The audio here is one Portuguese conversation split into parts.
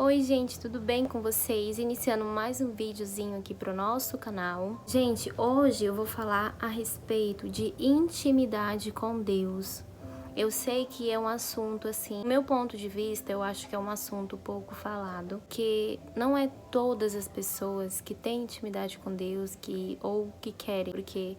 Oi gente, tudo bem com vocês? Iniciando mais um videozinho aqui pro nosso canal. Gente, hoje eu vou falar a respeito de intimidade com Deus. Eu sei que é um assunto assim, do meu ponto de vista, eu acho que é um assunto pouco falado, que não é todas as pessoas que têm intimidade com Deus ou que querem, porque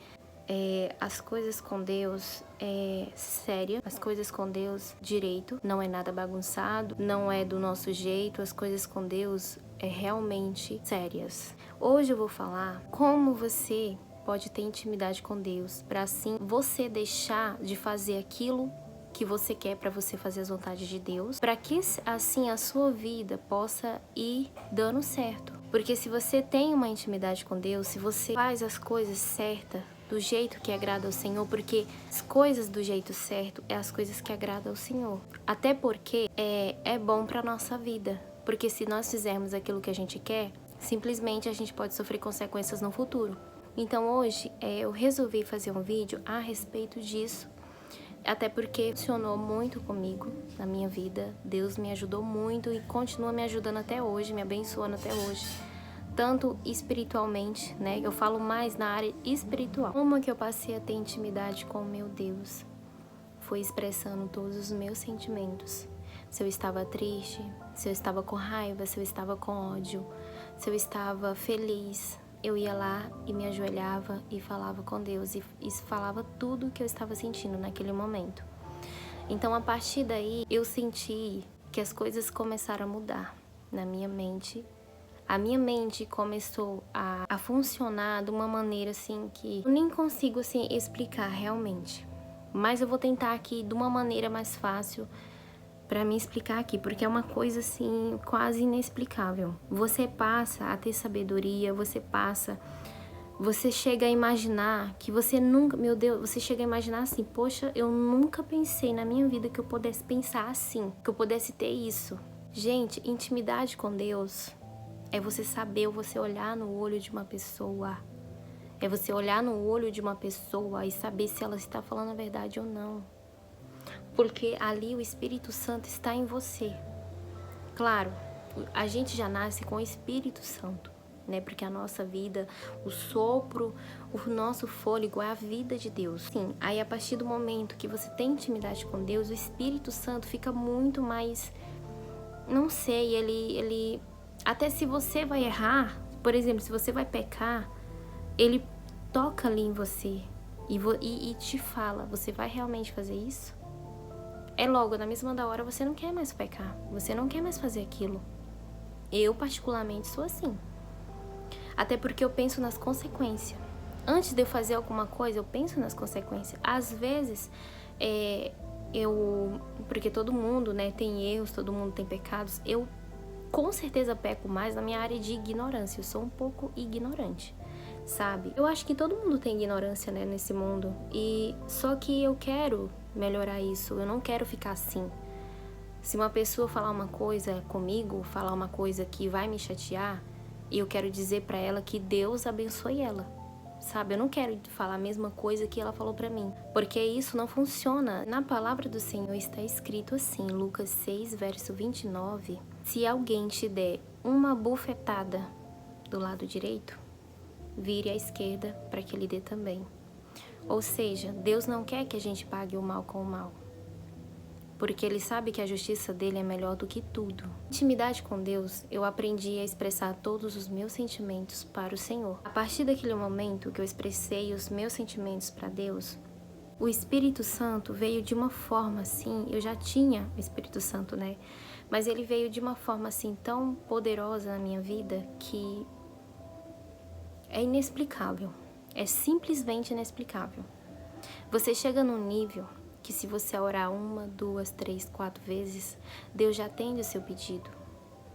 as coisas com Deus é séria, as coisas com Deus direito, não é nada bagunçado, não é do nosso jeito, as coisas com Deus é realmente sérias. Hoje eu vou falar como você pode ter intimidade com Deus, para assim você deixar de fazer aquilo que você quer, para você fazer as vontades de Deus, para que assim a sua vida possa ir dando certo. Porque se você tem uma intimidade com Deus, se você faz as coisas certas, do jeito que agrada ao Senhor, porque as coisas do jeito certo é as coisas que agradam ao Senhor. Até porque é bom para nossa vida. Porque se nós fizermos aquilo que a gente quer, simplesmente a gente pode sofrer consequências no futuro. Então hoje eu resolvi fazer um vídeo a respeito disso. Até porque funcionou muito comigo na minha vida. Deus me ajudou muito e continua me ajudando até hoje, me abençoando até hoje. Tanto espiritualmente, né? Eu falo mais na área espiritual. Como que eu passei a ter intimidade com o meu Deus? Foi expressando todos os meus sentimentos. Se eu estava triste, se eu estava com raiva, se eu estava com ódio, se eu estava feliz, eu ia lá e me ajoelhava e falava com Deus e falava tudo o que eu estava sentindo naquele momento. Então, a partir daí, eu senti que as coisas começaram a mudar na minha mente. A minha mente começou a funcionar de uma maneira assim que eu nem consigo assim explicar realmente. Mas eu vou tentar aqui de uma maneira mais fácil para me explicar aqui, porque é uma coisa assim quase inexplicável. Você passa a ter sabedoria, você chega a imaginar que você nunca, meu Deus, você chega a imaginar assim, poxa, eu nunca pensei na minha vida que eu pudesse pensar assim, que eu pudesse ter isso. Gente, intimidade com Deus é você saber, você olhar no olho de uma pessoa. É você olhar no olho de uma pessoa e saber se ela está falando a verdade ou não. Porque ali o Espírito Santo está em você. Claro, a gente já nasce com o Espírito Santo, né? Porque a nossa vida, o sopro, o nosso fôlego é a vida de Deus. Sim, aí a partir do momento que você tem intimidade com Deus, o Espírito Santo fica muito mais... Não sei, ele até se você vai errar, por exemplo, se você vai pecar, ele toca ali em você e te fala, você vai realmente fazer isso? É logo, na mesma da hora, você não quer mais pecar, você não quer mais fazer aquilo. Eu, particularmente, sou assim. Até porque eu penso nas consequências. Antes de eu fazer alguma coisa, eu penso nas consequências. Às vezes, porque todo mundo, né, tem erros, todo mundo tem pecados, eu com certeza peco mais na minha área de ignorância. Eu sou um pouco ignorante, sabe? Eu acho que todo mundo tem ignorância, né, nesse mundo. E só que eu quero melhorar isso. Eu não quero ficar assim. Se uma pessoa falar uma coisa comigo, falar uma coisa que vai me chatear, eu quero dizer pra ela que Deus abençoe ela. Sabe, eu não quero falar a mesma coisa que ela falou pra mim, porque isso não funciona. Na palavra do Senhor está escrito assim, Lucas 6, verso 29, se alguém te der uma bufetada do lado direito, vire à esquerda para que ele dê também. Ou seja, Deus não quer que a gente pague o mal com o mal, porque Ele sabe que a justiça dele é melhor do que tudo. Intimidade com Deus, eu aprendi a expressar todos os meus sentimentos para o Senhor. A partir daquele momento que eu expressei os meus sentimentos para Deus, o Espírito Santo veio de uma forma assim, eu já tinha o Espírito Santo, né? Mas ele veio de uma forma assim tão poderosa na minha vida que é inexplicável. É simplesmente inexplicável. Você chega num nível que se você orar 1, 2, 3, 4 vezes, Deus já atende o seu pedido.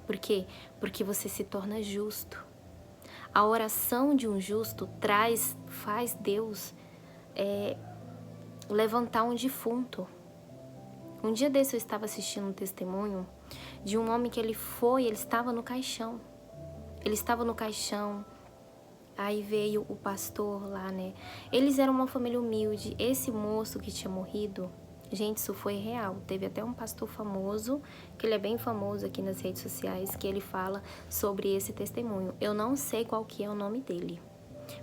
Por quê? Porque você se torna justo. A oração de um justo faz Deus levantar um defunto. Um dia desse eu estava assistindo um testemunho de um homem que ele estava no caixão. Ele estava no caixão, aí veio o pastor lá, né? Eles eram uma família humilde. Esse moço que tinha morrido, Gente, isso foi real. Teve até um pastor famoso, que ele é bem famoso aqui nas redes sociais, que ele fala sobre esse testemunho. Eu não sei qual que é o nome dele,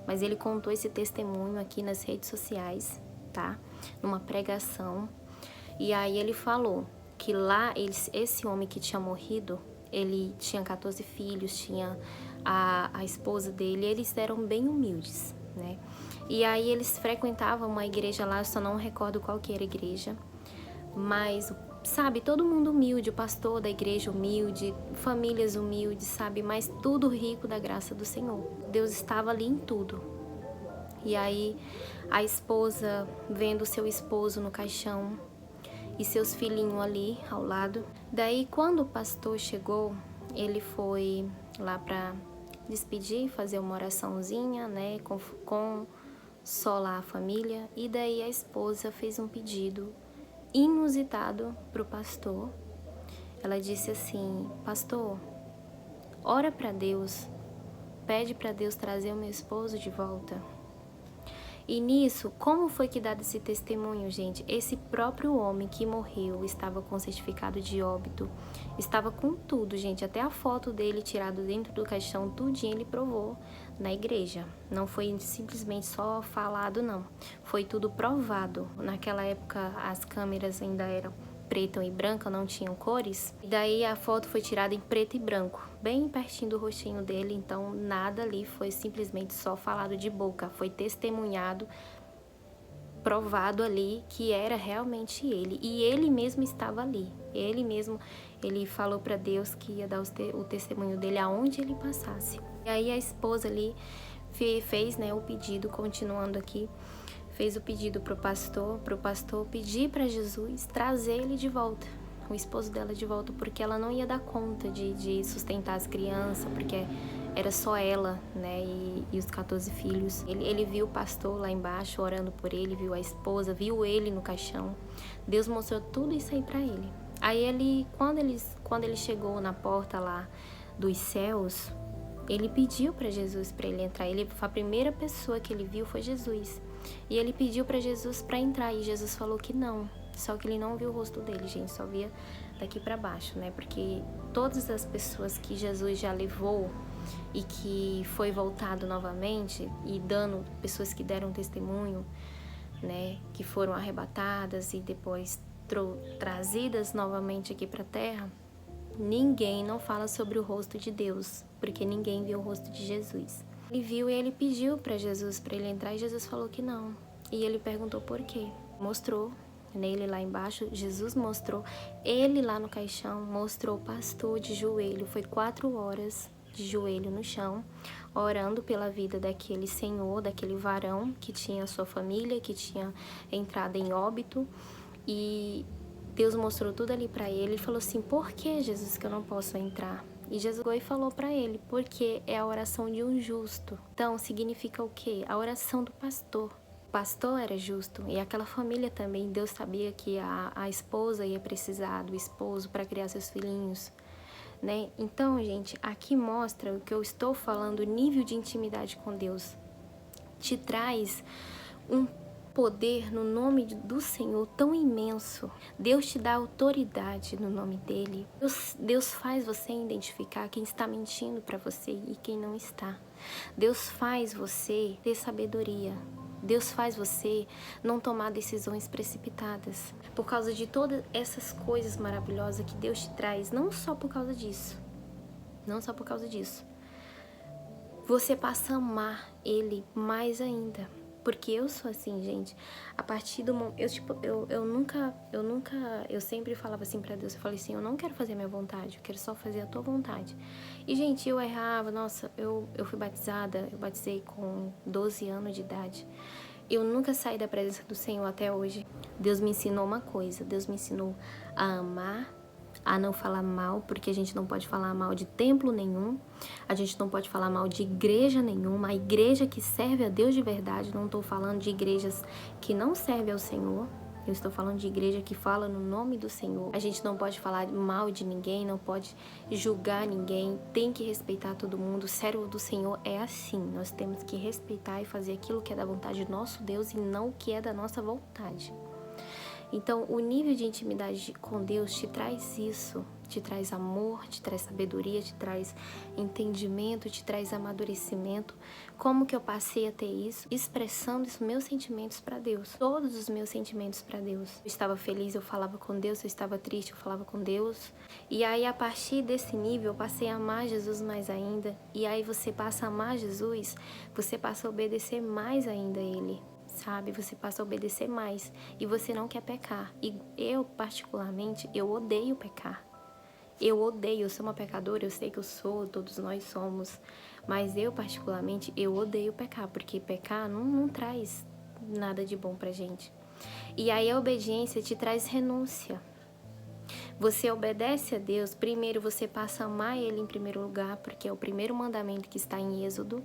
mas ele contou esse testemunho aqui nas redes sociais, tá? Numa pregação. E aí ele falou que lá, esse homem que tinha morrido, ele tinha 14 filhos, tinha a esposa dele, eles eram bem humildes, né? E aí eles frequentavam uma igreja lá, eu só não recordo qual que era a igreja, mas, sabe, todo mundo humilde, o pastor da igreja humilde, famílias humildes, sabe, mas tudo rico da graça do Senhor. Deus estava ali em tudo. E aí a esposa vendo seu esposo no caixão e seus filhinhos ali ao lado. Daí quando o pastor chegou, ele foi lá para despedir, fazer uma oraçãozinha, né, consolar a família. E daí a esposa fez um pedido inusitado pro pastor. Ela disse assim: pastor, ora para Deus, pede para Deus trazer o meu esposo de volta. E nisso, como foi que dado esse testemunho, gente? Esse próprio homem que morreu estava com certificado de óbito, estava com tudo, gente, até a foto dele tirado dentro do caixão, tudinho ele provou na igreja. Não foi simplesmente só falado, não. Foi tudo provado. Naquela época as câmeras ainda eram preta e branca, não tinham cores. E daí a foto foi tirada em preto e branco, bem pertinho do rostinho dele, então nada ali foi simplesmente só falado de boca, foi testemunhado, provado ali que era realmente ele. E ele mesmo estava ali, ele mesmo, ele falou para Deus que ia dar o testemunho dele aonde ele passasse. E aí a esposa ali fez, né, o pedido, continuando aqui, fez o pedido pro pastor pedir para Jesus trazer ele de volta, o esposo dela de volta, porque ela não ia dar conta de sustentar as crianças, porque era só ela, né, e os 14 filhos. Ele viu o pastor lá embaixo orando por ele, viu a esposa, viu ele no caixão. Deus mostrou tudo isso aí para ele. Aí quando ele chegou na porta lá dos céus, ele pediu para Jesus para ele entrar. A primeira pessoa que ele viu foi Jesus. E ele pediu para Jesus para entrar e Jesus falou que não. Só que ele não viu o rosto dele, gente, só via daqui para baixo, né? Porque todas as pessoas que Jesus já levou e que foi voltado novamente, e pessoas que deram testemunho, né, que foram arrebatadas e depois trazidas novamente aqui para a terra, ninguém não fala sobre o rosto de Deus, porque ninguém viu o rosto de Jesus. Ele viu e ele pediu para Jesus para ele entrar e Jesus falou que não. E ele perguntou por quê. Mostrou nele lá embaixo, Jesus mostrou ele lá no caixão, mostrou o pastor de joelho. Foi 4 horas de joelho no chão, orando pela vida daquele senhor, daquele varão que tinha sua família, que tinha entrado em óbito. E Deus mostrou tudo ali para ele e falou assim: por que, Jesus, que eu não posso entrar? E Jesus foi e falou para ele: porque é a oração de um justo. Então, significa o quê? A oração do pastor. O pastor era justo e aquela família também. Deus sabia que a esposa ia precisar do esposo para criar seus filhinhos, né? Então, gente, aqui mostra o que eu estou falando, o nível de intimidade com Deus. Te traz um poder no nome do Senhor tão imenso. Deus te dá autoridade no nome dele. Deus faz você identificar quem está mentindo para você e quem não está. Deus faz você ter sabedoria. Deus faz você não tomar decisões precipitadas. Por causa de todas essas coisas maravilhosas que Deus te traz, não só por causa disso. Não só por causa disso. Você passa a amar Ele mais ainda. Porque eu sou assim, gente, a partir do momento, eu sempre falava assim pra Deus, eu falei assim: eu não quero fazer a minha vontade, eu quero só fazer a tua vontade. E, gente, eu errava, nossa, eu fui batizada, eu batizei com 12 anos de idade. Eu nunca saí da presença do Senhor até hoje. Deus me ensinou uma coisa, Deus me ensinou a amar, a não falar mal, porque a gente não pode falar mal de templo nenhum, a gente não pode falar mal de igreja nenhuma, a igreja que serve a Deus de verdade. Não estou falando de igrejas que não servem ao Senhor, eu estou falando de igreja que fala no nome do Senhor. A gente não pode falar mal de ninguém, não pode julgar ninguém, tem que respeitar todo mundo. O servo do Senhor é assim, nós temos que respeitar e fazer aquilo que é da vontade do nosso Deus e não o que é da nossa vontade. Então, o nível de intimidade com Deus te traz isso, te traz amor, te traz sabedoria, te traz entendimento, te traz amadurecimento. Como que eu passei a ter isso? Expressando os meus sentimentos para Deus, todos os meus sentimentos para Deus. Eu estava feliz, eu falava com Deus, eu estava triste, eu falava com Deus. E aí, a partir desse nível, eu passei a amar Jesus mais ainda. E aí, você passa a amar Jesus, você passa a obedecer mais ainda a Ele. Sabe, você passa a obedecer mais e você não quer pecar. E eu, particularmente, eu odeio pecar. Eu sou uma pecadora, eu sei que eu sou, todos nós somos. Mas eu, particularmente, eu odeio pecar, porque pecar não traz nada de bom pra gente. E aí a obediência te traz renúncia. Você obedece a Deus, primeiro você passa a amar Ele em primeiro lugar, porque é o primeiro mandamento que está em Êxodo,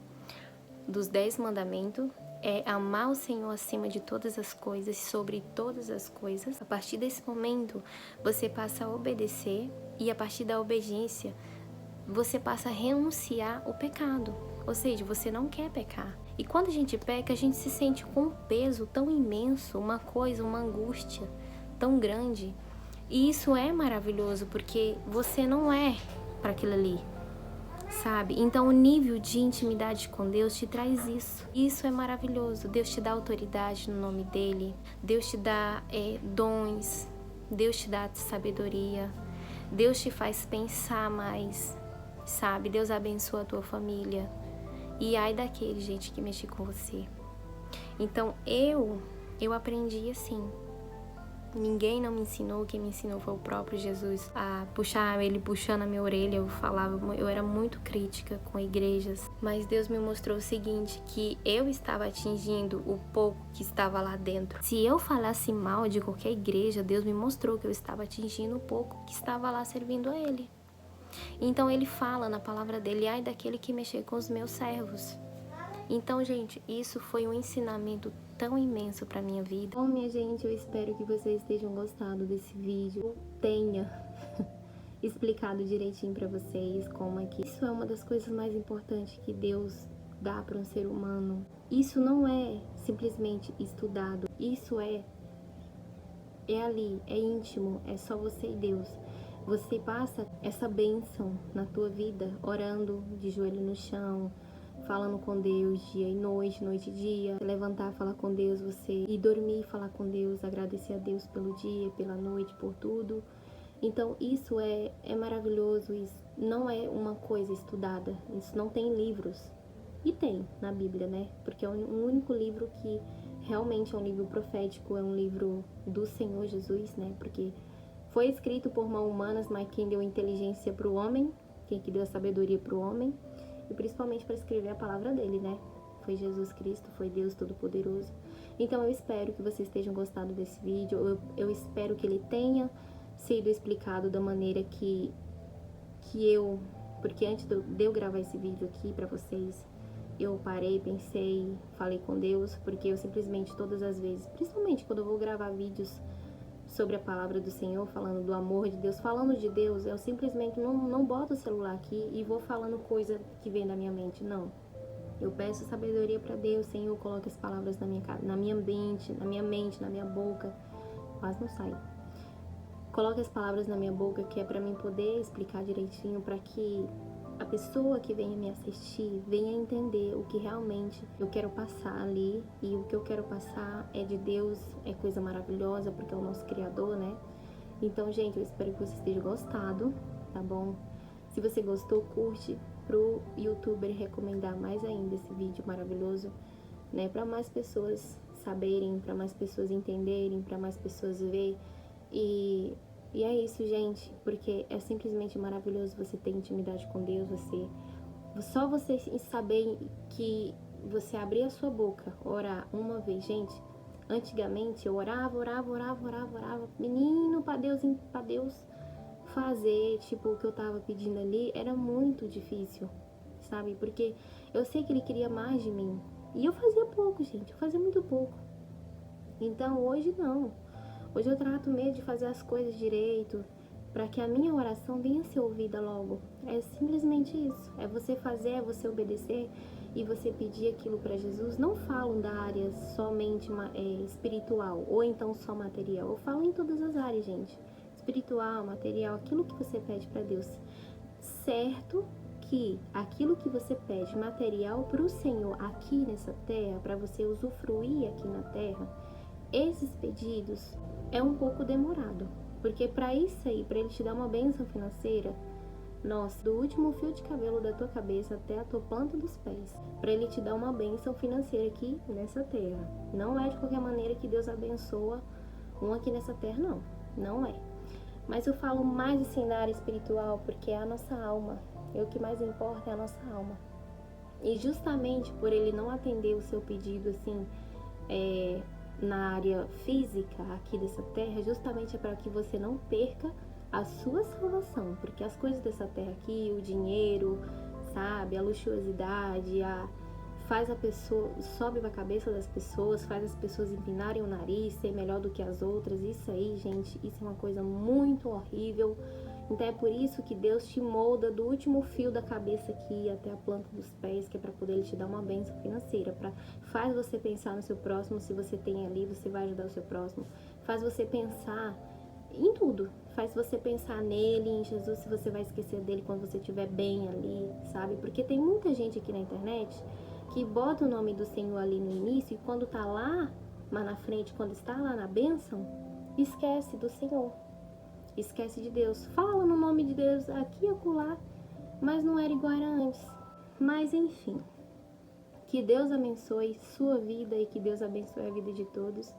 dos 10 mandamentos. É amar o Senhor acima de todas as coisas, sobre todas as coisas. A partir desse momento, você passa a obedecer e a partir da obediência, você passa a renunciar o pecado. Ou seja, você não quer pecar. E quando a gente peca, a gente se sente com um peso tão imenso, uma coisa, uma angústia tão grande. E isso é maravilhoso, porque você não é para aquilo ali. Sabe? Então o nível de intimidade com Deus te traz isso. Isso é maravilhoso. Deus te dá autoridade no nome dele. Deus te dá dons. Deus te dá sabedoria. Deus te faz pensar mais. Sabe? Deus abençoa a tua família. E ai daquele, gente, que mexe com você. Então eu aprendi assim. Ninguém não me ensinou, quem me ensinou foi o próprio Jesus a puxar, ele puxando a minha orelha. Eu era muito crítica com igrejas, mas Deus me mostrou o seguinte, que eu estava atingindo o pouco que estava lá dentro. Se eu falasse mal de qualquer igreja, Deus me mostrou que eu estava atingindo o pouco que estava lá servindo a ele. Então ele fala na palavra dele, ai daquele que mexer com os meus servos. Então, gente, isso foi um ensinamento tão imenso pra minha vida. Bom, minha gente, eu espero que vocês tenham gostado desse vídeo. Eu tenha explicado direitinho pra vocês como é que isso é uma das coisas mais importantes que Deus dá para um ser humano. Isso não é simplesmente estudado. Isso é ali, é íntimo, é só você e Deus. Você passa essa bênção na tua vida, orando de joelho no chão, falando com Deus dia e noite, noite e dia. Você levantar, falar com Deus, você ir dormir, falar com Deus, agradecer a Deus pelo dia, pela noite, por tudo. Então isso é maravilhoso, isso não é uma coisa estudada, isso não tem livros. E tem na Bíblia, né? Porque é um único livro que realmente é um livro profético, é um livro do Senhor Jesus, né? Porque foi escrito por mãos humanas, mas quem deu inteligência para o homem, quem que deu a sabedoria para o homem, e principalmente para escrever a palavra dele, né? Foi Jesus Cristo, foi Deus Todo-Poderoso. Então eu espero que vocês tenham gostado desse vídeo, eu espero que ele tenha sido explicado da maneira que eu... Porque antes de eu gravar esse vídeo aqui para vocês, eu parei, pensei, falei com Deus, porque eu simplesmente todas as vezes, principalmente quando eu vou gravar vídeos sobre a palavra do Senhor, falando do amor de Deus, falando de Deus, eu simplesmente não boto o celular aqui e vou falando coisa que vem da minha mente, não. Eu peço sabedoria para Deus, Senhor, coloque as palavras na minha mente, na minha boca, quase não sai. Coloque as palavras na minha boca, que é para mim poder explicar direitinho, para que a pessoa que venha me assistir venha entender o que realmente eu quero passar ali. E o que eu quero passar é de Deus, é coisa maravilhosa, porque é o nosso Criador, né? Então, gente, eu espero que vocês tenham gostado, tá bom? Se você gostou, curte pro YouTuber recomendar mais ainda esse vídeo maravilhoso, né? Para mais pessoas saberem, para mais pessoas entenderem, para mais pessoas verem. E é isso, gente, porque é simplesmente maravilhoso você ter intimidade com Deus, só você saber que você abrir a sua boca, orar uma vez, gente. Antigamente eu orava, menino, para Deus fazer, tipo, o que eu tava pedindo ali, era muito difícil, sabe? Porque eu sei que ele queria mais de mim. E eu fazia pouco, gente, eu fazia muito pouco. Então hoje não. Hoje eu trato mesmo de fazer as coisas direito, para que a minha oração venha a ser ouvida logo. É simplesmente isso. É você fazer, é você obedecer. e você pedir aquilo para Jesus, não falam da área somente espiritual ou então só material. Eu falo em todas as áreas, gente. Espiritual, material, aquilo que você pede para Deus. Certo que aquilo que você pede material para o Senhor aqui nessa terra, para você usufruir aqui na terra, esses pedidos é um pouco demorado. Porque para isso aí, para ele te dar uma bênção financeira, nossa, do último fio de cabelo da tua cabeça até a tua planta dos pés, para ele te dar uma bênção financeira aqui nessa terra. Não é de qualquer maneira que Deus abençoa um aqui nessa terra, não. Não é. Mas eu falo mais assim na área espiritual, porque é a nossa alma. E o que mais importa é a nossa alma. E justamente por ele não atender o seu pedido assim, na área física aqui dessa terra, justamente é para que você não perca a sua salvação, porque as coisas dessa terra aqui, o dinheiro, sabe, a luxuosidade, faz a pessoa, sobe na cabeça das pessoas, faz as pessoas empinarem o nariz, ser melhor do que as outras. Isso aí, gente, isso é uma coisa muito horrível. Então é por isso que Deus te molda do último fio da cabeça aqui até a planta dos pés, que é para poder Ele te dar uma bênção financeira. Faz você pensar no seu próximo, se você tem ali, você vai ajudar o seu próximo. Faz você pensar em tudo. Faz você pensar nele, em Jesus, se você vai esquecer dele quando você estiver bem ali, sabe? Porque tem muita gente aqui na internet que bota o nome do Senhor ali no início e quando tá lá, mas na frente, quando está lá na bênção, esquece do Senhor. Esquece de Deus. Fala no nome de Deus aqui e acolá, mas não era igual era antes. Mas enfim, que Deus abençoe sua vida e que Deus abençoe a vida de todos.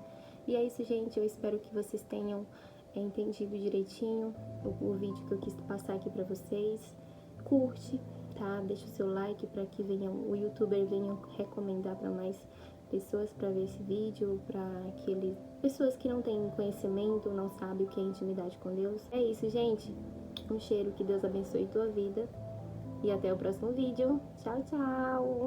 E é isso, gente. Eu espero que vocês tenham entendido direitinho o vídeo que eu quis passar aqui pra vocês. Curte, tá? Deixa o seu like para que o youtuber venha recomendar para mais pessoas para ver esse vídeo, pessoas que não têm conhecimento, não sabem o que é intimidade com Deus. É isso, gente. Um cheiro, que Deus abençoe tua vida e até o próximo vídeo. Tchau, tchau!